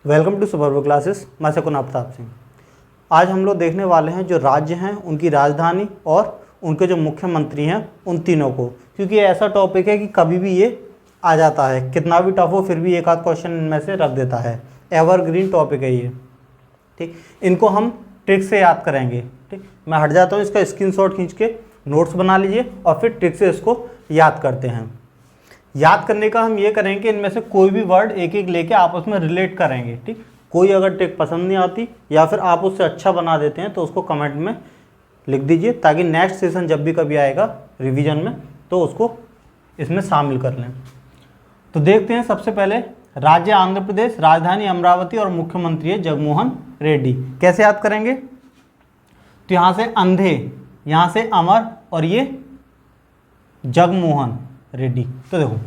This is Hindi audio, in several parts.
Welcome to सुपरबो classes. मैं शकुन आफ्ताब सिंह। आज हम लोग देखने वाले हैं जो राज्य हैं उनकी राजधानी और उनके जो मुख्यमंत्री हैं उन तीनों को, क्योंकि ये ऐसा टॉपिक है कि कभी भी ये आ जाता है, कितना भी टफ हो फिर भी एक आध क्वेश्चन इनमें से रख देता है। एवरग्रीन टॉपिक है ये, ठीक। इनको हम ट्रिक से याद करेंगे, ठीक। मैं हट जाता हूँ, इसका स्क्रीनशॉट खींच के नोट्स बना लीजिए और फिर ट्रिक से इसको याद करते हैं। याद करने का हम ये करेंगे कि इनमें से कोई भी वर्ड एक एक लेके आपस में रिलेट करेंगे, ठीक। कोई अगर ट्रिक पसंद नहीं आती या फिर आप उससे अच्छा बना देते हैं तो उसको कमेंट में लिख दीजिए, ताकि नेक्स्ट सेशन जब भी कभी आएगा रिवीजन में तो उसको इसमें शामिल कर लें। तो देखते हैं, सबसे पहले राज्य आंध्र प्रदेश, राजधानी अमरावती और मुख्यमंत्री है जगनमोहन रेड्डी। कैसे याद करेंगे? तो यहाँ से अंधे, यहाँ से अमर और ये जगनमोहन रेड्डी। तो देखो,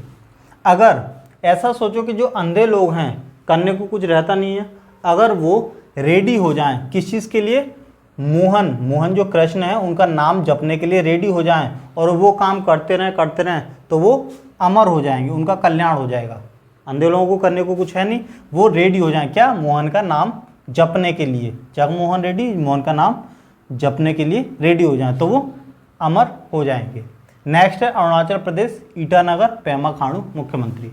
अगर ऐसा सोचो कि जो अंधे लोग हैं, करने को कुछ रहता नहीं है, अगर वो रेडी हो जाएं किस चीज़ के लिए? मोहन जो कृष्ण है उनका नाम जपने के लिए रेडी हो जाएं और वो काम करते रहें तो वो अमर हो जाएंगे, उनका कल्याण हो जाएगा। अंधे लोगों को करने को कुछ है नहीं, वो रेडी हो जाएं क्या? मोहन का नाम जपने के लिए। जगनमोहन रेड्डी मोहन का नाम जपने के लिए रेडी हो जाएं तो वो अमर हो जाएंगे। नेक्स्ट है अरुणाचल प्रदेश, ईटानगर पेमा खांडू मुख्यमंत्री।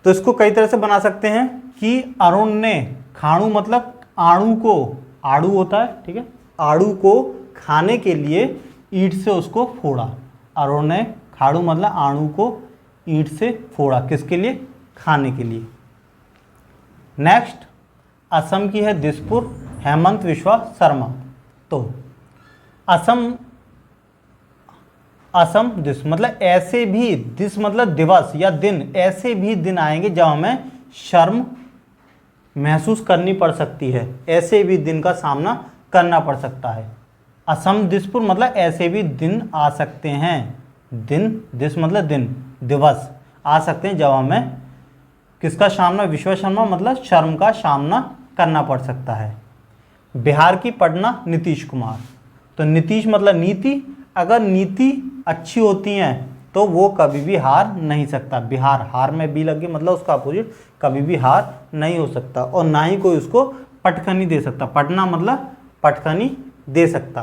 तो इसको कई तरह से बना सकते हैं कि अरुण ने, खाणु मतलब आणु को, आड़ू होता है, ठीक है, आड़ू को खाने के लिए ईंट से उसको फोड़ा। अरुण ने खाणु मतलब आणु को ईंट से फोड़ा, किसके लिए? खाने के लिए। नेक्स्ट असम की है दिसपुर, हेमंत विश्वा शर्मा। तो असम दिस मतलब ऐसे भी, दिस मतलब दिवस या दिन, ऐसे भी दिन आएंगे जब हमें शर्म महसूस करनी पड़ सकती है, ऐसे भी दिन का सामना करना पड़ सकता है। असम दिसपुर मतलब ऐसे भी दिन आ सकते हैं, दिन, दिस मतलब दिन, दिवस आ सकते हैं जब हमें किसका सामना? विश्वा शर्मा मतलब शर्म का सामना करना पड़ सकता है। बिहार की पटना नीतीश कुमार। तो नीतीश मतलब नीति, अगर नीति अच्छी होती है तो वो कभी भी हार नहीं सकता। बिहार, हार में बी लगी मतलब उसका अपोजिट, कभी भी हार नहीं हो सकता और ना ही कोई उसको पटखनी दे सकता। पटना मतलब पटखनी दे सकता,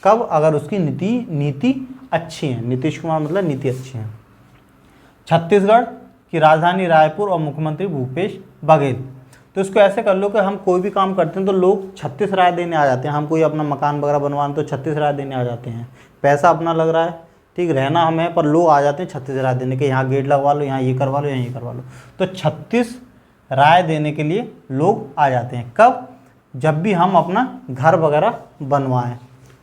कब? अगर उसकी नीति अच्छी है। नीतीश कुमार मतलब नीति अच्छी है। छत्तीसगढ़ की राजधानी रायपुर और मुख्यमंत्री भूपेश बघेल। तो इसको ऐसे कर लो कि हम कोई भी काम करते हैं तो लोग 36 राय देने आ जाते हैं। हम कोई अपना मकान वगैरह बनवाने तो 36 राय देने आ जाते हैं। पैसा अपना लग रहा है, ठीक, रहना हमें, पर लोग आ जाते हैं 36 राय देने के, यहाँ गेट लगवा लो, यहाँ ये करवा लो, यहाँ ये करवा लो। तो 36 राय देने के लिए लोग आ जाते हैं। कब? जब भी हम अपना घर वगैरह बनवाएं।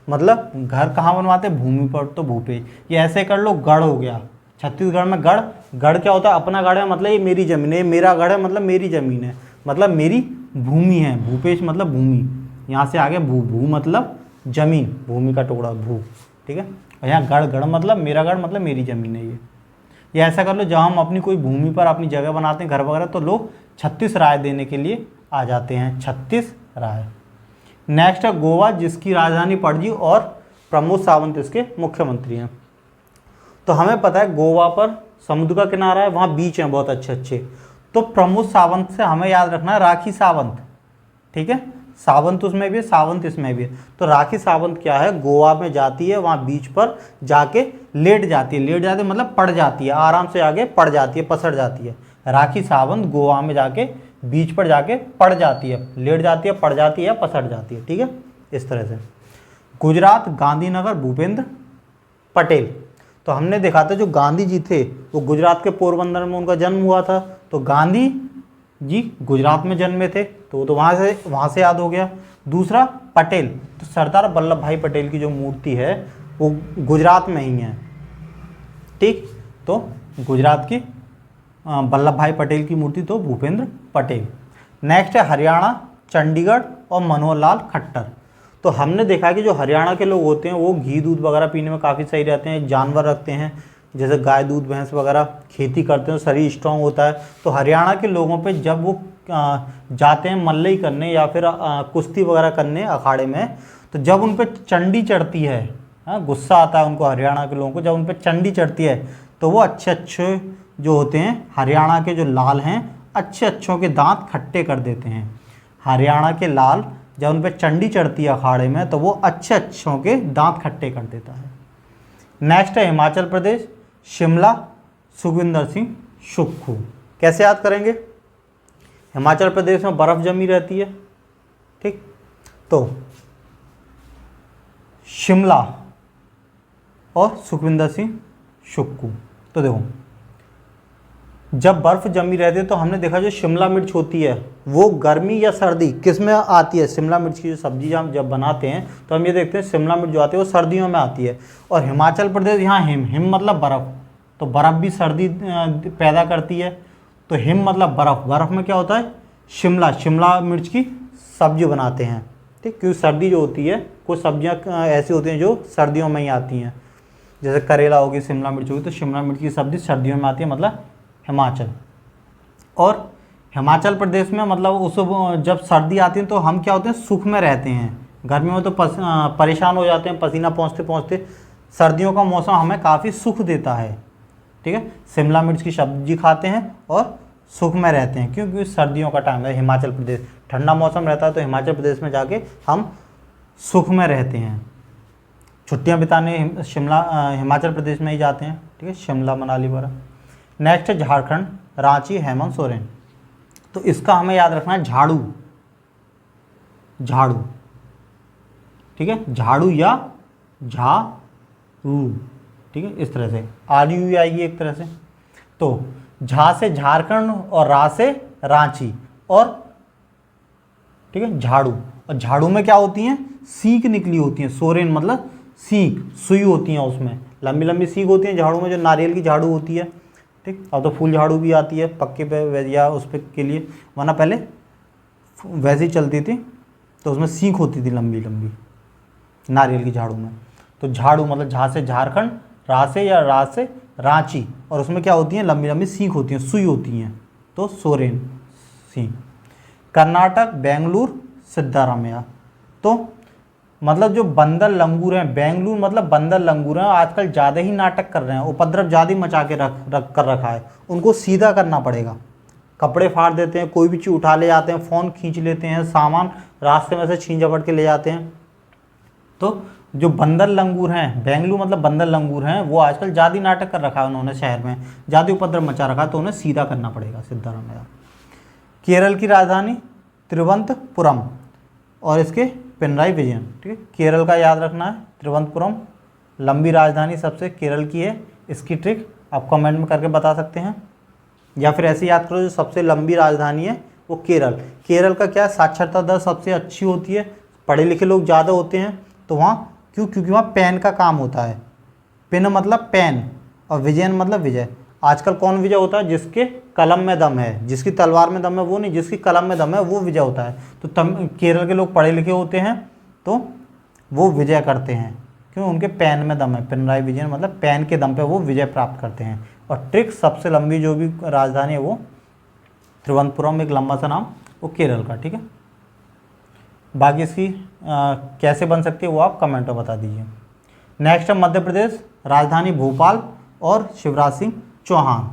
मतलब घर कहाँ बनवाते हैं? भूमि पर। तो भूपेश, ये ऐसे कर लो, गढ़ हो गया। छत्तीसगढ़ में गढ़, गढ़ क्या होता है? अपना गढ़ है मतलब ये मेरी ज़मीन है, मेरा गढ़ है मतलब मेरी ज़मीन है, मतलब मेरी भूमि है। भूपेश मतलब भूमि, यहाँ से आगे भू मतलब जमीन, भूमि का टुकड़ा, भू, ठीक है। और यहाँ गढ़ मतलब मेरा गढ़ मतलब मेरी ज़मीन है ये ऐसा कर लो, जब हम अपनी कोई भूमि पर अपनी जगह बनाते हैं घर वगैरह तो लोग 36 राय देने के लिए आ जाते हैं। 36 राय। नेक्स्ट है गोवा, जिसकी राजधानी पणजी और प्रमोद सावंत इसके मुख्यमंत्री हैं। तो हमें पता है गोवा पर समुद्र का किनारा है, वहाँ बीच हैं बहुत अच्छे अच्छे। तो प्रमोद सावंत से हमें याद रखना है राखी सावंत, ठीक है। सावंत उसमें भी है, सावंत इसमें भी है। तो राखी सावंत क्या है? गोवा में जाती है, वहाँ बीच पर जाके लेट जाती है मतलब पड़ जाती है, आराम से आगे पड़ जाती है, पसर जाती है। राखी सावंत गोवा में जाके बीच पर जाके पड़ जाती है, लेट जाती है, पड़ जाती है, पसर जाती है, ठीक है, इस तरह से। गुजरात, गांधीनगर भूपेंद्र पटेल। तो हमने देखा था जो गांधी जी थे वो गुजरात के पोरबंदर में उनका जन्म हुआ था, तो गांधी जी गुजरात में जन्मे थे, तो वहाँ से याद हो गया। दूसरा पटेल, तो सरदार वल्लभ भाई पटेल की जो मूर्ति है वो गुजरात में ही है, ठीक। तो गुजरात की वल्लभ भाई पटेल की मूर्ति तो भूपेंद्र पटेल। नेक्स्ट है हरियाणा, चंडीगढ़ और मनोहर लाल खट्टर। तो हमने देखा कि जो हरियाणा के लोग होते हैं वो घी दूध वगैरह पीने में काफ़ी सही रहते हैं, जानवर रखते हैं जैसे गाय दूध भैंस वगैरह, खेती करते हैं, शरीर स्ट्रांग होता है। तो हरियाणा के लोगों पे जब वो जाते हैं मल्लई करने या फिर कुश्ती वगैरह करने अखाड़े में, तो जब उन पे चंडी चढ़ती है, गुस्सा आता है उनको, हरियाणा के लोगों को जब उन पे चंडी चढ़ती है तो वो अच्छे अच्छे जो होते हैं हरियाणा के जो लाल हैं अच्छे अच्छों के दांत खट्टे कर देते हैं। हरियाणा के लाल जब उन पर चंडी चढ़ती है अखाड़े में तो वो अच्छे अच्छों के दांत खट्टे कर देता है। नेक्स्ट है हिमाचल प्रदेश, शिमला, सुखविंदर सिंह सुक्खू। कैसे याद करेंगे? हिमाचल प्रदेश में बर्फ़ जमी रहती है, ठीक, तो शिमला और सुखविंदर सिंह सुक्खू। तो देखो, जब बर्फ़ जमी रहती है तो हमने देखा जो शिमला मिर्च होती है वो गर्मी या सर्दी किस में आती है? शिमला मिर्च की जो सब्जी हम जब बनाते हैं तो हम ये देखते हैं शिमला मिर्च जो आती है वो सर्दियों में आती है। और हिमाचल प्रदेश, यहाँ हिम मतलब बर्फ़, तो बर्फ़ भी सर्दी पैदा करती है। तो हिम मतलब बर्फ़, बर्फ़ में क्या होता है? शिमला मिर्च की सब्जी बनाते हैं, ठीक, क्योंकि सर्दी जो होती है कुछ सब्जियां ऐसी होती हैं जो सर्दियों में ही आती हैं, जैसे करेला होगी, शिमला मिर्च होगी, तो शिमला मिर्च की सब्ज़ी सर्दियों में आती है, मतलब हिमाचल। और हिमाचल प्रदेश में मतलब उस जब सर्दी आती है तो हम क्या होते हैं? सुख में रहते हैं। गर्मी में तो परेशान हो जाते हैं पसीना पहुँचते पहुँचते। सर्दियों का मौसम हमें काफ़ी सुख देता है, ठीक है। शिमला मिर्च की सब्जी खाते हैं और सुख में रहते हैं, क्योंकि सर्दियों का टाइम है। हिमाचल प्रदेश ठंडा मौसम रहता है तो हिमाचल प्रदेश में जाके हम सुख में रहते हैं। छुट्टियां बिताने हिमाचल प्रदेश में ही जाते हैं, ठीक है, शिमला मनाली वगैरह। नेक्स्ट है झारखंड, रांची, हेमंत सोरेन। तो इसका हमें याद रखना है झाड़ू, झाड़ू, ठीक है, झाड़ू या झाड़ू, ठीक है, इस तरह से RU आएगी एक तरह से। तो झा से झारखंड और रा से रांची, और ठीक है झाड़ू। और झाड़ू में क्या होती हैं? सीख निकली होती हैं। सोरेन मतलब सीख, सुई होती हैं, उसमें लंबी लंबी सीख होती हैं झाड़ू में, जो नारियल की झाड़ू होती है, ठीक। अब तो फूल झाड़ू भी आती है पक्के पे या उस पे के लिए, वरना पहले वैसे ही चलती थी तो उसमें सीख होती थी लंबी लंबी नारियल की झाड़ू में। तो झाड़ू मतलब झा से झारखंड, रा से या रा से रांची, और उसमें क्या होती हैं? लंबी लंबी सीख होती हैं, सुई होती हैं, तो सोरेन सीख। कर्नाटक, बेंगलुरु, सिद्धारमैया। तो मतलब जो बंदर लंगूर हैं, बेंगलुरु मतलब बंदर लंगूर हैं, आजकल ज़्यादा ही नाटक कर रहे हैं, उपद्रव ज़्यादा ही मचा के रख कर रखा है, उनको सीधा करना पड़ेगा। कपड़े फाड़ देते हैं, कोई भी चीज़ उठा ले जाते हैं, फ़ोन खींच लेते हैं, सामान रास्ते में से छीन झपट के ले जाते हैं। तो जो बंदर लंगूर हैं, बेंगलुरु मतलब बंदर लंगूर हैं, वो आजकल ज़्यादा नाटक कर रखा है उन्होंने, शहर में ज़्यादा उपद्रव मचा रखा है, तो उन्हें सीधा करना पड़ेगा, सिद्धारमैया। केरल की राजधानी तिरुवनंतपुरम और इसके पिनराई विजयन, ठीक है। केरल का याद रखना है, तिरुवनंतपुरम लंबी राजधानी सबसे केरल की है। इसकी ट्रिक आप कमेंट में करके बता सकते हैं, या फिर ऐसे याद करो जो सबसे लंबी राजधानी है वो केरल। केरल का क्या साक्षरता दर सबसे अच्छी होती है, पढ़े लिखे लोग ज़्यादा होते हैं, तो वहाँ क्योंकि वहाँ पेन का काम होता है। पिन मतलब पेन और विजयन मतलब विजय। आजकल कौन विजय होता है? जिसके कलम में दम है, जिसकी तलवार में दम है वो नहीं, जिसकी कलम में दम है वो विजय होता है। तो केरल के लोग पढ़े लिखे होते हैं तो वो विजय करते हैं, क्यों? उनके पेन में दम है। पिनराई विजयन मतलब पेन के दम पे वो विजय प्राप्त करते हैं। और ट्रिक सबसे लंबी जो भी राजधानी है वो तिरुवनंतपुरम, एक लंबा सा नाम, वो केरल का, ठीक है। बाकी इसकी कैसे बन सकती है वो आप कमेंट में बता दीजिए। नेक्स्ट है मध्य प्रदेश, राजधानी भोपाल और शिवराज सिंह चौहान।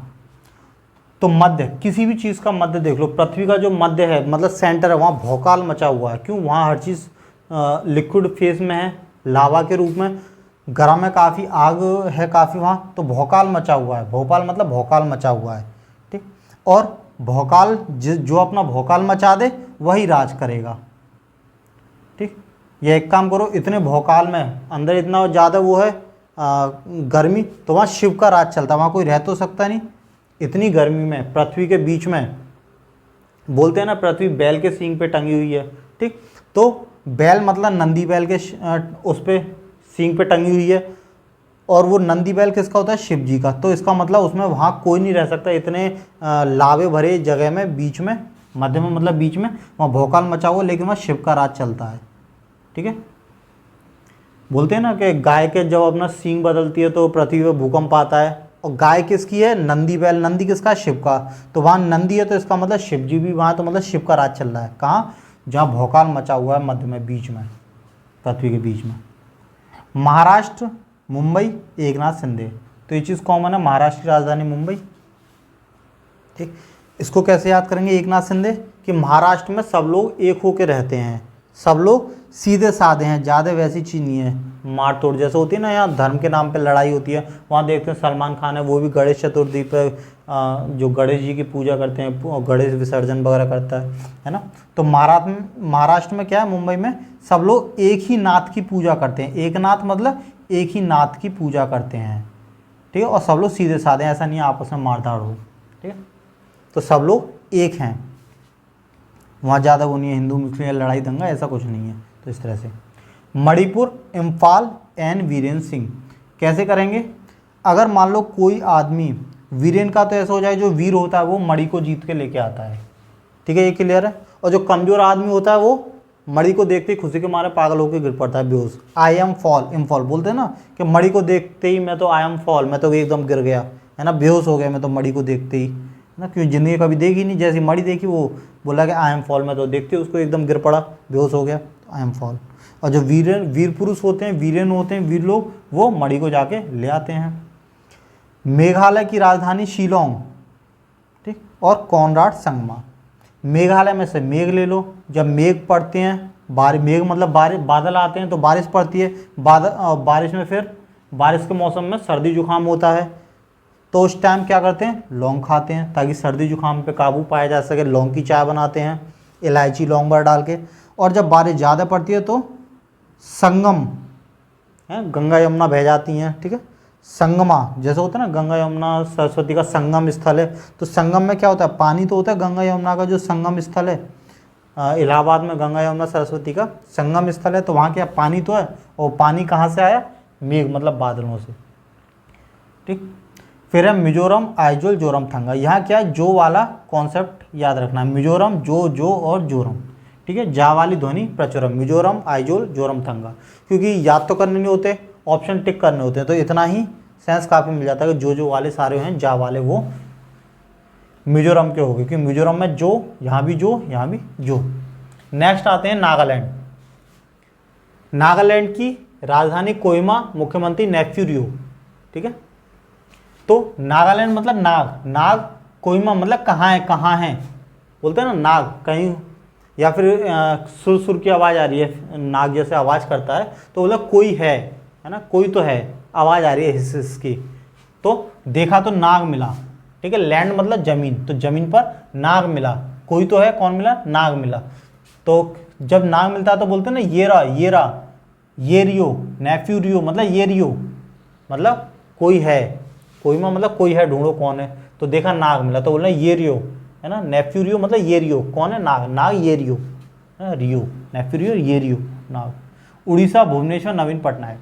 तो मध्य, किसी भी चीज़ का मध्य देख लो, पृथ्वी का जो मध्य है मतलब सेंटर है, वहाँ भौकाल मचा हुआ है। क्यों? वहाँ हर चीज़ लिक्विड फेस में है, लावा के रूप में, गर्म है काफ़ी, आग है काफ़ी वहाँ, तो भौकाल मचा हुआ है। भोपाल मतलब भौकाल मचा हुआ है, ठीक। और भौकाल जो अपना भौकाल मचा दे वही राज करेगा, ठीक। ये एक काम करो, इतने भौकाल में अंदर इतना ज़्यादा वो है गर्मी, तो वहाँ शिव का राज चलता है, वहाँ कोई रह तो सकता नहीं। इतनी गर्मी में पृथ्वी के बीच में, बोलते हैं ना पृथ्वी बैल के सींग पे टंगी हुई है, ठीक। तो बैल मतलब नंदी बैल के उस पे सींग पे टंगी हुई है, और वो नंदी बैल किसका होता है? शिव जी का। तो इसका मतलब उसमें वहाँ कोई नहीं रह सकता, इतने लावे भरे जगह में, बीच में, मध्य में मतलब बीच में, वहाँ भौकाल मचा हुआ, लेकिन वहाँ शिव का राज चलता है, ठीक है। बोलते हैं ना कि गाय के जब अपना सींग बदलती है तो पृथ्वी पर भूकंप आता है, और गाय किसकी है? नंदी बैल। नंदी किसका? शिव का। तो वहाँ नंदी है तो इसका मतलब शिव जी भी वहाँ, तो मतलब शिव का राज चल रहा है। कहाँ? जहाँ भौकाल मचा हुआ है, मध्य में, बीच में, पृथ्वी के बीच में। महाराष्ट्र, मुंबई, एकनाथ शिंदे। तो ये चीज़ कॉमन है, महाराष्ट्र की राजधानी मुंबई, ठीक। इसको कैसे याद करेंगे एक नाथ शिंदे, कि महाराष्ट्र में सब लोग एक होकर रहते हैं, सब लोग सीधे साधे हैं, ज़्यादा वैसी चीज़ नहीं है मार तोड़ जैसे होती है ना, यहाँ धर्म के नाम पे लड़ाई होती है। वहाँ देखते हैं सलमान खान है, वो भी गणेश चतुर्थी पे जो गणेश जी की पूजा करते हैं, गणेश विसर्जन वगैरह करता है ना। तो महाराष्ट्र में क्या है, मुंबई में सब लोग एक ही नाथ की पूजा करते हैं। एक नाथ मतलब एक ही नाथ की पूजा करते हैं, ठीक है। और सब लोग सीधे साधे, ऐसा नहीं है आपस में मारधाड़ हो, ठीक है। तो सब लोग एक हैं, वहाँ ज़्यादा वो नहीं है हिंदू मुस्लिम लड़ाई दंगा, ऐसा कुछ नहीं है। तो इस तरह से मणिपुर, इम्फाल एंड वीरेन सिंह कैसे करेंगे। अगर मान लो कोई आदमी, वीरेन का तो ऐसा हो जाए जो वीर होता है वो मणि को जीत के लेके आता है, ठीक है, ये क्लियर है। और जो कमज़ोर आदमी होता है वो मणि को देखते ही खुशी के मारे पागल होकर गिर पड़ता है बेहोश। आई एम फॉल, इम्फॉल बोलते हैं ना कि मणि को देखते ही मैं तो आई एम फॉल, मैं तो एकदम गिर गया, है ना, बेहोश हो गया मैं तो मणि को देखते ही, है ना। क्योंकि जिंदगी कभी देखी नहीं, जैसी मणि देखी वो बोला कि आई एम फॉल, मैं तो देखते ही उसको एकदम गिर पड़ा, बेहोश हो गया, आई एम फॉल। और जो वीर पुरुष होते हैं, वीरेन होते हैं, वीर लोग, वो मणि को जाके ले आते हैं। मेघालय की राजधानी शिलोंग, ठीक, और कॉनराड संगमा। मेघालय में से मेघ ले लो, जब मेघ पड़ते हैं, मेघ मतलब बादल आते हैं तो बारिश पड़ती है, बारिश में फिर बारिश के मौसम में सर्दी जुकाम होता है, तो उस टाइम क्या करते हैं, लौंग खाते हैं ताकि सर्दी जुकाम पे काबू पाया जा सके। लौंग की चाय बनाते हैं, इलायची लौंग भर डाल के। और जब बारिश ज़्यादा पड़ती है तो संगम है, गंगा यमुना बह जाती हैं, ठीक है। संगमा जैसे होता है ना, गंगा यमुना सरस्वती का संगम स्थल है, तो संगम में क्या होता है, पानी तो होता है, गंगा यमुना का जो संगम स्थल है, इलाहाबाद में गंगा यमुना सरस्वती का संगम स्थल है, तो वहाँ क्या पानी तो है, और पानी कहाँ से आया, मेघ मतलब बादलों से, ठीक। फिर है मिजोरम, आइजोल, जोरमथंगा। यहाँ क्या है, जो वाला कॉन्सेप्ट याद रखना है, मिजोरम जो और जोरम, ठीक है, जा वाली ध्वनि प्रचुरम, मिजोरम, आइजोल, जोरमथंगा। क्योंकि याद तो करने नहीं होते, ऑप्शन टिक करने होते हैं, तो इतना ही सेंस काफ़ी मिल जाता है कि जो वाले सारे हैं, जा वाले वो मिजोरम के हो गए, क्योंकि मिजोरम में जो, यहाँ भी जो, यहाँ भी जो। नेक्स्ट आते हैं नागालैंड। नागालैंड की राजधानी कोहिमा, मुख्यमंत्री नेफ्यू रियो, ठीक है। तो नागालैंड मतलब नाग, कोहिमा मतलब कहाँ है बोलते हैं ना, नाग कहीं, या फिर सुर की आवाज़ आ रही है, नाग जैसे आवाज़ करता है, तो बोला कोई है ना, कोई तो है, आवाज़ आ रही है हिस्स की, तो देखा तो नाग मिला, ठीक है। लैंड मतलब ज़मीन, तो ज़मीन पर नाग मिला, कोई तो है, कौन मिला, नाग मिला। तो जब नाग मिलता है तो बोलते हैं ना, ये रियो, नेफ्यू रियो मतलब ये रियो, मतलब कोई है, कोहिमा मतलब कोई है, ढूंढो कौन है, तो देखा नाग मिला, तो बोलना ये रियो, है ना। नेफ्यू रियो मतलब ये रियो, कौन है, नाग ये रियो, रियो, नेफ्यू रियो, ये रियो, नाग। उड़ीसा, भुवनेश्वर, नवीन पटनायक।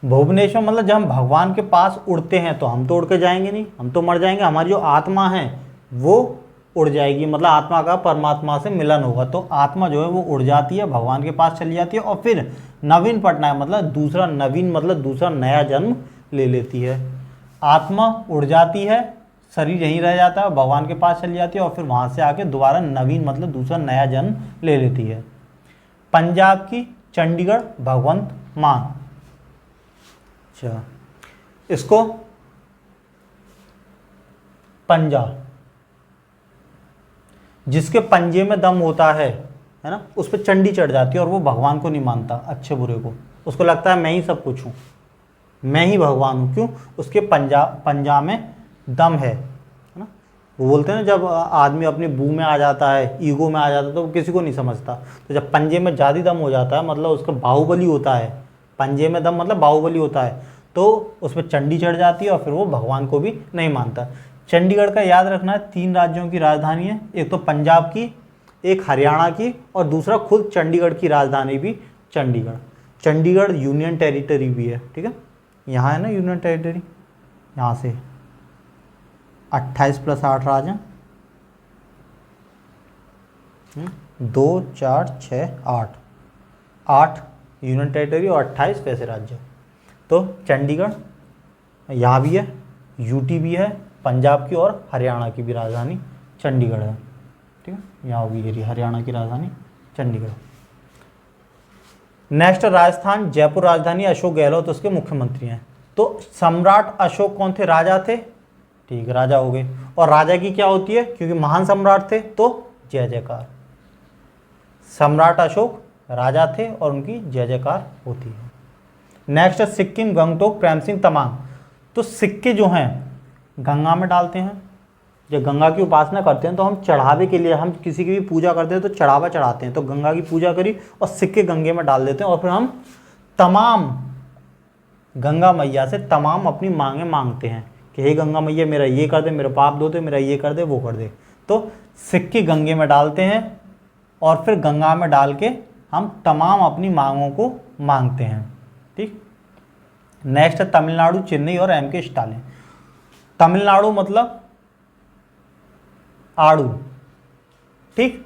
भुवनेश्वर मतलब जब हम भगवान के पास उड़ते हैं तो हम तो उड़ के जाएंगे नहीं, हम तो मर जाएंगे, हमारी जो आत्मा है वो उड़ जाएगी, मतलब आत्मा का परमात्मा से मिलन होगा, तो आत्मा जो है वो उड़ जाती है, भगवान के पास चली जाती है। और फिर नवीन पटनायक मतलब दूसरा, नवीन मतलब दूसरा नया जन्म ले लेती है। आत्मा उड़ जाती है, शरीर यहीं रह जाता है, भगवान के पास चली जाती है, और फिर वहाँ से आके दोबारा नवीन मतलब दूसरा नया जन्म ले लेती है। पंजाब की चंडीगढ़, भगवंत मान। अच्छा, इसको पंजा, जिसके पंजे में दम होता है ना, उस पर चंडी चढ़ जाती है, और वो भगवान को नहीं मानता, अच्छे बुरे को, उसको लगता है मैं ही सब कुछ हूँ, मैं ही भगवान हूँ। क्यों, उसके पंजा में दम है ना। वो बोलते हैं ना, जब आदमी अपनी बू में आ जाता है, ईगो में आ जाता है, तो वो किसी को नहीं समझता। तो जब पंजे में ज़्यादा दम हो जाता है, मतलब उसका बाहुबली होता है, पंजे में दम मतलब बाहुबली होता है, तो उस पर चंडी चढ़ जाती है, और फिर वो भगवान को भी नहीं मानता। चंडीगढ़ का याद रखना है, 3 राज्यों की राजधानी है, एक तो पंजाब की, एक हरियाणा की, और दूसरा खुद चंडीगढ़ की राजधानी भी चंडीगढ़। चंडीगढ़ यूनियन टेरिटरी भी है, ठीक है, यहाँ है ना यूनियन टेरिटरी, यहाँ से 28 + 8 राज्य, 2 4 6 8 यूनियन टेरिटरी और 28 वैसे राज्य। तो चंडीगढ़ यहाँ भी है, यूटी भी है, पंजाब की और हरियाणा की भी राजधानी चंडीगढ़ है, ठीक है, यहाँ होगी ये हरियाणा की राजधानी चंडीगढ़। नेक्स्ट राजस्थान, जयपुर राजधानी, अशोक गहलोत उसके मुख्यमंत्री हैं। तो सम्राट अशोक कौन थे, राजा थे, ठीक, राजा हो गए। और राजा की क्या होती है, क्योंकि महान सम्राट थे तो जय जयकार। सम्राट अशोक राजा थे और उनकी जय जयकार होती है। नेक्स्ट है सिक्किम गंगटोक प्रेम सिंह तमांग। तो सिक्के जो हैं गंगा में डालते हैं, जब गंगा की उपासना करते हैं तो हम चढ़ावे के लिए, हम किसी की भी पूजा करते हैं तो चढ़ावा चढ़ाते हैं, तो गंगा की पूजा करी और सिक्के गंगे में डाल देते हैं और फिर हम तमाम गंगा मैया से तमाम अपनी मांगे मांगते हैं कि हे गंगा मैया मेरा ये कर दे, मेरे पाप धो दे, मेरा ये कर दे, वो कर दे। तो सिक्के गंगे में डालते हैं और फिर गंगा में डाल के हम तमाम अपनी मांगों को मांगते हैं। ठीक। नेक्स्ट है तमिलनाडु चेन्नई और एम के स्टालिन। तमिलनाडु मतलब आड़ू, ठीक।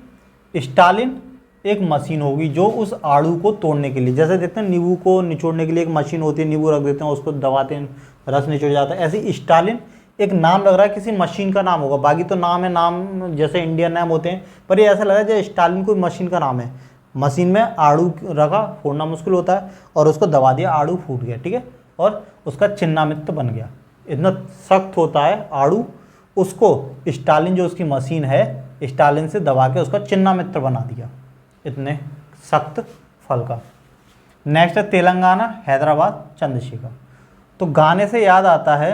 स्टालिन एक मशीन होगी जो उस आड़ू को तोड़ने के लिए, जैसे देखते हैं नींबू को निचोड़ने के लिए एक मशीन होती है, नींबू रख देते हैं उसको दबाते हैं रस निचोड़ जाता है, ऐसे स्टालिन एक नाम लग रहा है किसी मशीन का नाम होगा, बाकी तो नाम है, नाम जैसे इंडियन नाम होते हैं, पर ये ऐसा लग रहा है जैसे स्टालिन कोई मशीन का नाम है। मशीन में आड़ू रखा, फोड़ना मुश्किल होता है और उसको दबा दिया, आड़ू फूट गया, ठीक है, और उसका चिन्नामित्त बन गया। इतना सख्त होता है आड़ू, उसको स्टालिन जो उसकी मशीन है स्टालिन से दबा के उसका चिन्नामित्र बना दिया, इतने सख्त फल का। नेक्स्ट है तेलंगाना हैदराबाद चंद्रशेखर। तो गाने से याद आता है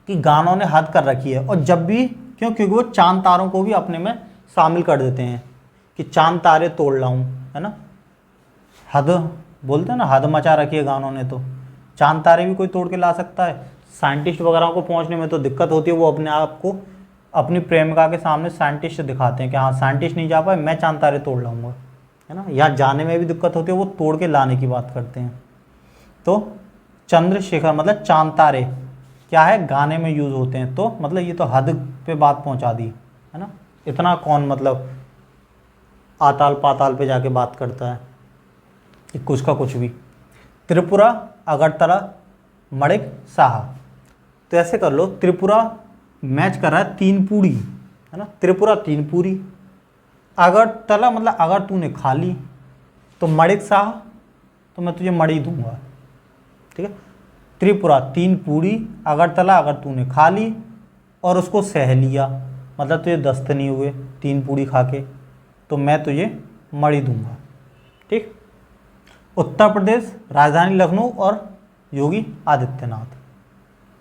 कि गानों ने हद कर रखी है, और जब भी क्योंकि वो चांद तारों को भी अपने में शामिल कर देते हैं कि चांद तारे तोड़ लाऊं, है ना, हद बोलते हैं ना, हद मचा रखी है गानों ने। तो चांद तारे भी कोई तोड़ के ला सकता है, साइंटिस्ट वगैरह को पहुंचने में तो दिक्कत होती है, वो अपने आप को अपनी प्रेमिका के सामने साइंटिस्ट दिखाते हैं कि हाँ साइंटिस्ट नहीं जा पाए, मैं चांद तारे तोड़ लाऊंगा, है ना। यहाँ जाने में भी दिक्कत होती है, वो तोड़ के लाने की बात करते हैं। तो चंद्रशेखर मतलब चांद तारे क्या है, गाने में यूज़ होते हैं, तो मतलब ये तो हद पे बात पहुंचा दी, है ना। इतना कौन मतलब आताल पाताल पे जाके बात करता है कि कुछ का कुछ भी। त्रिपुरा अगरतला मणिक साहा। तो ऐसे कर लो, त्रिपुरा मैच कर रहा है तीन पूरी, है ना, त्रिपुरा तीन पूरी, अगरतला मतलब अगर तूने खा ली तो मणिक साहा तो मैं तुझे मणि दूंगा, ठीक है। त्रिपुरा तीन पूरी, अगरतला अगर तूने खा ली और उसको सह लिया मतलब तुझे दस्त नहीं हुए तीन पूरी खा के, तो मैं तुझे मणि दूंगा, ठीक। उत्तर प्रदेश राजधानी लखनऊ और योगी आदित्यनाथ।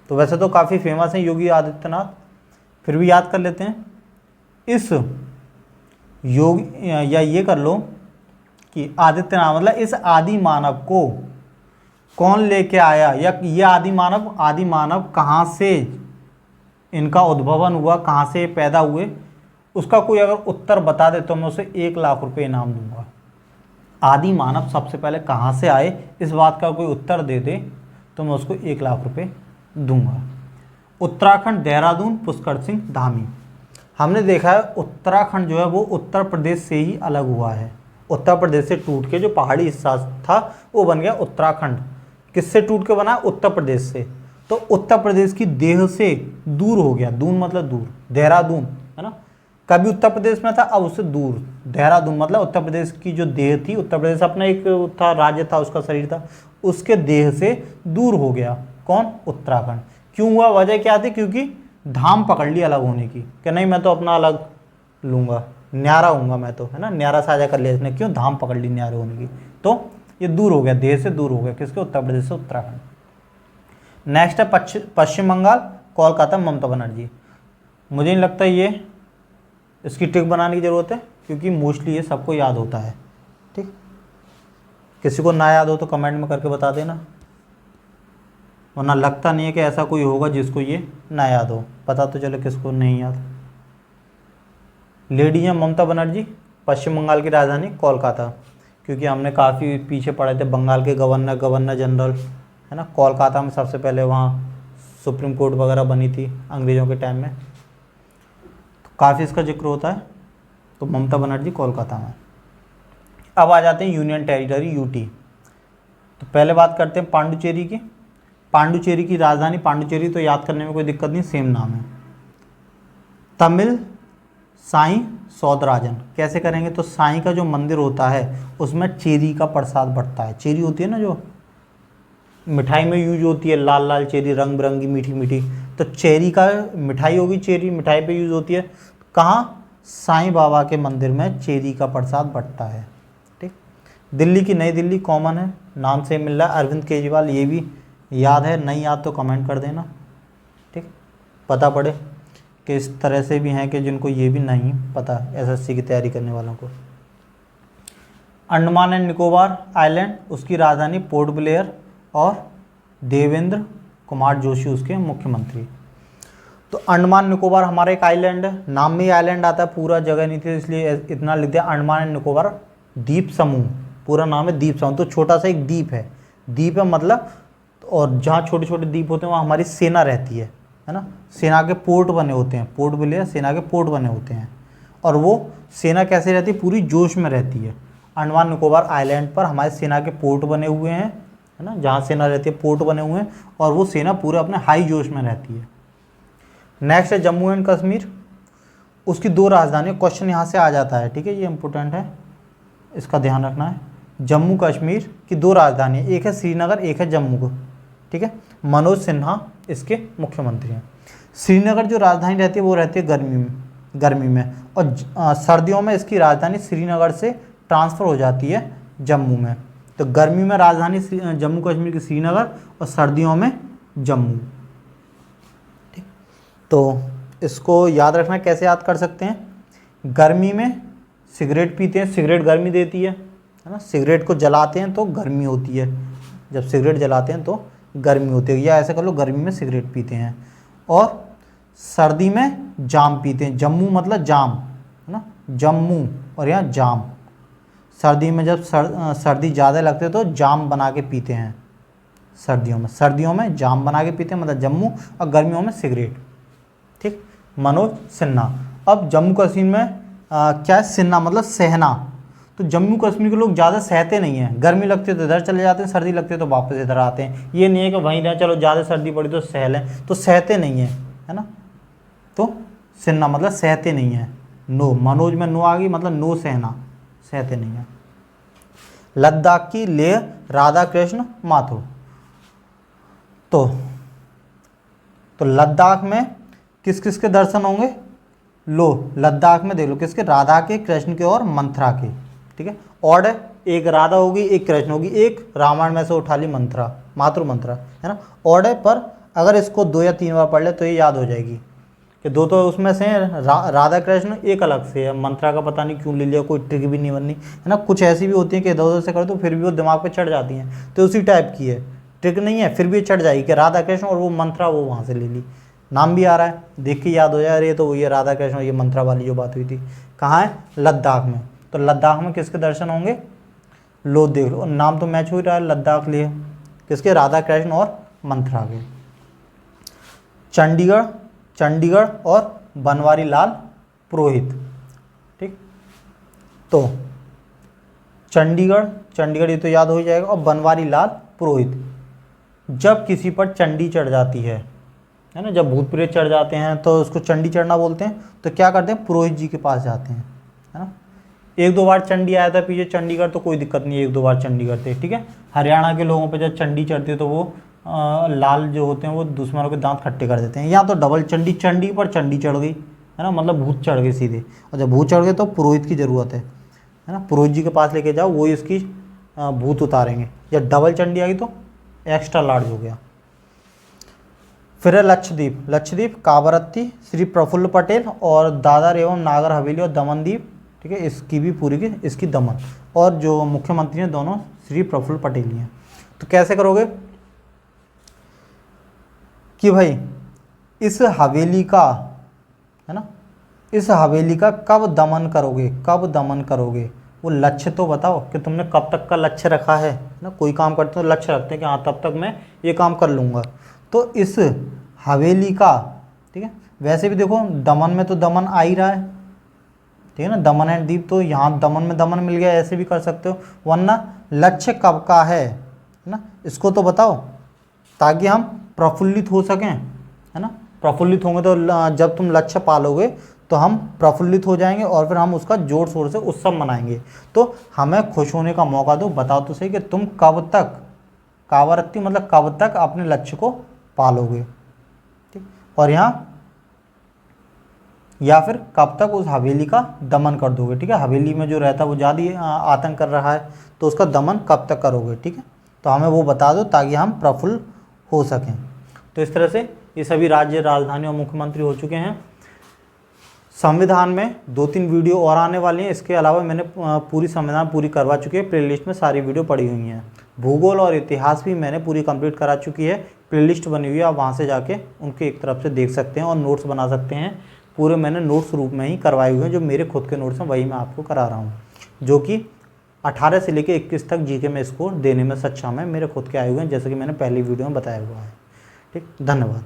तो वैसे तो काफ़ी फेमस है योगी आदित्यनाथ, फिर भी याद कर लेते हैं। इस योगी या ये कर लो कि आदित्यनाथ मतलब इस आदि मानव को कौन लेके आया, या ये आदि मानव कहाँ से इनका उद्भवन हुआ, कहाँ से पैदा हुए, उसका कोई अगर उत्तर बता दे तो मैं उसे 1 लाख रुपए इनाम दूंगा। आदि मानव सबसे पहले कहाँ से आए, इस बात का कोई उत्तर दे दे तो मैं उसको 1 लाख रुपए दूंगा। उत्तराखंड देहरादून पुष्कर सिंह धामी। हमने देखा है उत्तराखंड जो है वो उत्तर प्रदेश से ही अलग हुआ है, उत्तर प्रदेश से टूट के जो पहाड़ी हिस्सा था वो बन गया उत्तराखंड। किससे टूट के बना, उत्तर प्रदेश से। तो उत्तर प्रदेश की देह से दूर हो गया, दून मतलब दूर, देहरादून, है ना, कभी उत्तर प्रदेश में था अब उससे दूर, देहरादून मतलब उत्तर प्रदेश की जो देह थी, उत्तर प्रदेश अपना एक था, राज्य था, उसका शरीर था, उसके देह से दूर हो गया कौन, उत्तराखंड। क्यों हुआ, वजह क्या थी, क्योंकि धाम पकड़ ली अलग होने की, कि नहीं मैं तो अपना अलग लूँगा, न्यारा हूँगा मैं तो, है ना, न्यारा साझा कर लिया इसने, क्यों, धाम पकड़ ली न्यारे होने की, तो ये दूर हो गया, देह से दूर हो गया, किसके, उत्तर प्रदेश से उत्तराखंड। नेक्स्ट है पश्चिम बंगाल कोलकाता ममता बनर्जी। मुझे नहीं लगता ये इसकी ट्रिक बनाने की ज़रूरत है, क्योंकि मोस्टली ये सबको याद होता है, ठीक। किसी को ना याद हो तो कमेंट में करके बता देना, वरना लगता नहीं है कि ऐसा कोई होगा जिसको ये ना याद हो, पता तो चले किसको नहीं याद। लेडी हैं ममता बनर्जी, पश्चिम बंगाल की राजधानी कोलकाता, क्योंकि हमने काफ़ी पीछे पढ़े थे बंगाल के गवर्नर जनरल, है ना, कोलकाता में सबसे पहले वहाँ सुप्रीम कोर्ट वगैरह बनी थी अंग्रेज़ों के टाइम में, तो काफ़ी इसका जिक्र होता है। तो ममता बनर्जी कोलकाता में। अब आ जाते हैं यूनियन टेरिटरी यूटी। तो पहले बात करते हैं पांडुचेरी की। पांडुचेरी की राजधानी पांडुचेरी, तो याद करने में कोई दिक्कत नहीं, सेम नाम है। तमिल साईं सौदराजन, कैसे करेंगे, तो साईं का जो मंदिर होता है उसमें चेरी का प्रसाद बढ़ता है, चेरी होती है ना जो मिठाई में यूज होती है, लाल लाल चेरी, रंग बिरंगी मीठी मीठी। तो चेरी का मिठाई होगी, चेरी मिठाई पे यूज होती है। कहाँ? साईं बाबा के मंदिर में चेरी का प्रसाद बंटता है। ठीक। दिल्ली की नई दिल्ली कॉमन है, नाम से मिल रहा है अरविंद केजरीवाल, ये भी याद है, नहीं याद तो कमेंट कर देना। ठीक, पता पड़े कि इस तरह से भी हैं कि जिनको ये भी नहीं पता एसएससी की तैयारी करने वालों को। अंडमान एंड निकोबार आइलैंड, उसकी राजधानी पोर्ट ब्लेयर और देवेंद्र कुमार जोशी उसके मुख्यमंत्री। तो अंडमान निकोबार हमारा एक आइलैंड है, नाम में ही आइलैंड आता है, पूरा जगह नहीं थी इसलिए इतना लिख दिया अंडमान एंड निकोबार द्वीप समूह, पूरा नाम है द्वीप समूह। तो छोटा सा एक द्वीप है, द्वीप है मतलब, और जहाँ छोटे छोटे द्वीप होते हैं वहाँ हमारी सेना रहती है ना, सेना के पोर्ट बने होते हैं, पोर्ट ब्लेयर सेना के पोर्ट बने होते हैं। और वो सेना कैसे रहती है? पूरी जोश में रहती है। अंडमान निकोबार आइलैंड पर हमारे सेना के पोर्ट बने हुए हैं, है ना, जहाँ सेना रहती है पोर्ट बने हुए हैं, और वो सेना पूरे अपने हाई जोश में रहती है। नेक्स्ट है जम्मू एंड कश्मीर, उसकी 2 राजधानी। क्वेश्चन यहाँ से आ जाता है, ठीक है, ये इंपॉर्टेंट है, इसका ध्यान रखना है। जम्मू कश्मीर की 2 राजधानी, एक है श्रीनगर, एक है जम्मू को। ठीक है, मनोज सिन्हा इसके मुख्यमंत्री हैं। श्रीनगर जो राजधानी रहती है वो रहती है गर्मी में, और सर्दियों में इसकी राजधानी श्रीनगर से ट्रांसफ़र हो जाती है जम्मू में। तो गर्मी में राजधानी जम्मू कश्मीर की श्रीनगर, और सर्दियों में जम्मू। ठीक, तो इसको याद रखना, कैसे याद कर सकते हैं? गर्मी में सिगरेट पीते हैं, सिगरेट गर्मी देती है ना, सिगरेट को जलाते हैं तो गर्मी होती है, जब सिगरेट जलाते हैं तो गर्मी होती है, या ऐसे कर लो गर्मी में सिगरेट पीते हैं। और सर्दी में जाम पीते हैं, जम्मू मतलब जाम, है ना, जम्मू और यहाँ जाम। सर्दी में जब सर्दी ज़्यादा लगती है तो जाम बना के पीते हैं सर्दियों में जाम बना के पीते हैं, मतलब जम्मू, और गर्मियों में सिगरेट। ठीक, मनोज सिन्हा। अब जम्मू कश्मीर में क्या है? सिन्हा मतलब सहना। तो जम्मू कश्मीर के लोग ज़्यादा सहते नहीं हैं, गर्मी लगती है तो इधर चले जाते हैं, सर्दी लगती है तो वापस इधर आते हैं। ये नहीं है कि वहीं रहें, चलो ज़्यादा सर्दी पड़ी तो सह लें, तो सहते नहीं हैं, है ना। तो सिन्हा मतलब सहते नहीं हैं, नो, मनोज में नो आ गई, मतलब नो सहना, सहते नहीं हैं। लद्दाख की लेह राधा कृष्ण माथुर। तो लद्दाख में किस किस के दर्शन होंगे? लो, लद्दाख में देख लो किसके? राधा के, कृष्ण के और मंथरा के। ठीक है, ऑड है, एक राधा होगी, एक कृष्ण होगी, एक रामायण में से उठा ली मंथरा, मातृ मंथरा, है ना। ऑड है, पर अगर इसको 2 या 3 बार पढ़ ले तो ये याद हो जाएगी कि 2 तो उसमें से राधा कृष्ण एक अलग से है, मंथरा का पता नहीं क्यों ले लिया, कोई ट्रिक भी नहीं बननी, है ना। कुछ ऐसी भी होती है कि इधर उधर से कर तो फिर भी वो दिमाग पे चढ़ जाती हैं, तो उसी टाइप की है, ट्रिक नहीं है, फिर भी चढ़ जाएगी कि राधा कृष्ण, और वो मंथरा वो वहाँ से ले ली, नाम भी आ रहा है, देख के याद हो जाए, अरे तो ये राधा कृष्ण और ये मंथरा वाली जो बात हुई थी। कहाँ है? लद्दाख में। तो लद्दाख में किसके दर्शन होंगे? लो देख लो, नाम तो मैच हो रहा है, लद्दाख लिए किसके? राधा कृष्ण और मंथरा के। चंडीगढ़ और बनवारी लाल पुरोहित। ठीक, तो चंडीगढ़ ये तो याद हो जाएगा, और बनवारी लाल पुरोहित, जब किसी पर चंडी चढ़ जाती है ना, जब भूत प्रेत चढ़ जाते हैं तो उसको चंडी चढ़ना बोलते हैं। तो क्या करते हैं? पुरोहित जी के पास जाते हैं, है ना। 1-2 बार चंडी आया था पीछे चंडीगढ़, तो कोई दिक्कत नहीं है, 1-2 बार चंडीगढ़ थे। ठीक है, हरियाणा के लोगों पे जब चंडी चढ़ती है तो वो लाल जो होते हैं वो दुश्मनों के दांत खट्टे कर देते हैं। यहाँ तो डबल चंडी पर चंडी चढ़ गई, है ना, मतलब भूत चढ़ गए सीधे, और जब भूत चढ़ गए तो पुरोहित की ज़रूरत है ना, पुरोहित जी के पास लेके जाओ, वो इसकी भूत उतारेंगे। जब डबल चंडी आई तो एक्स्ट्रा लार्ज हो गया। फिर है लक्षद्वीप कावरत्ती, श्री प्रफुल्ल पटेल, और दादर एवं नागर हवेली और दमन द्वीप। ठीक है, इसकी भी पूरी की इसकी दमन, और जो मुख्यमंत्री हैं दोनों श्री प्रफुल्ल पटेल ही हैं। तो कैसे करोगे कि भाई इस हवेली का, है ना, इस हवेली का कब दमन करोगे, वो लक्ष्य तो बताओ कि तुमने कब तक का लक्ष्य रखा है ना। कोई काम करते हो लक्ष्य रखते हैं कि हाँ तब तक मैं ये काम कर लूँगा। तो इस हवेली का, ठीक है, वैसे भी देखो दमन में तो दमन आ ही रहा है, ठीक है ना, दमन एंड दीप, तो यहाँ दमन में दमन मिल गया, ऐसे भी कर सकते हो। वरना लक्ष्य कब का है ना, इसको तो बताओ, ताकि हम प्रफुल्लित हो सकें, है ना। प्रफुल्लित होंगे तो जब तुम लक्ष्य पालोगे तो हम प्रफुल्लित हो जाएंगे, और फिर हम उसका जोर शोर से उत्सव मनाएंगे। तो हमें खुश होने का मौका दो, बताओ तो सही कि तुम कब कावरत्ती मतलब कब तक अपने लक्ष्य को पालोगे, ठीक। और यहाँ या फिर कब तक उस हवेली का दमन कर दोगे, ठीक है। हवेली में जो रहता है वो ज़्यादा आतंक कर रहा है, तो उसका दमन कब तक करोगे, ठीक है। तो हमें वो बता दो ताकि हम प्रफुल्ल हो सकें। तो इस तरह से ये सभी राज्य, राजधानी और मुख्यमंत्री हो चुके हैं। संविधान में 2-3 वीडियो और आने वाली हैं। इसके अलावा मैंने पूरी संविधान पूरी करवा चुकी है, प्लेलिस्ट में सारी वीडियो पड़ी हुई हैं। भूगोल और इतिहास भी मैंने पूरी कंप्लीट करा चुकी है, प्लेलिस्ट बनी हुई है, आप वहाँ से जाके उनके एक तरफ से देख सकते हैं और नोट्स बना सकते हैं। पूरे मैंने नोट्स रूप में ही करवाए हुए हैं, जो मेरे खुद के नोट्स हैं वही मैं आपको करा रहा हूँ, जो कि 18 से लेकर 21 तक जीके में स्कोर देने में सक्षम है, मेरे खुद के आए हुए हैं, जैसे कि मैंने पहली वीडियो में बताया हुआ है, ठीक। धन्यवाद।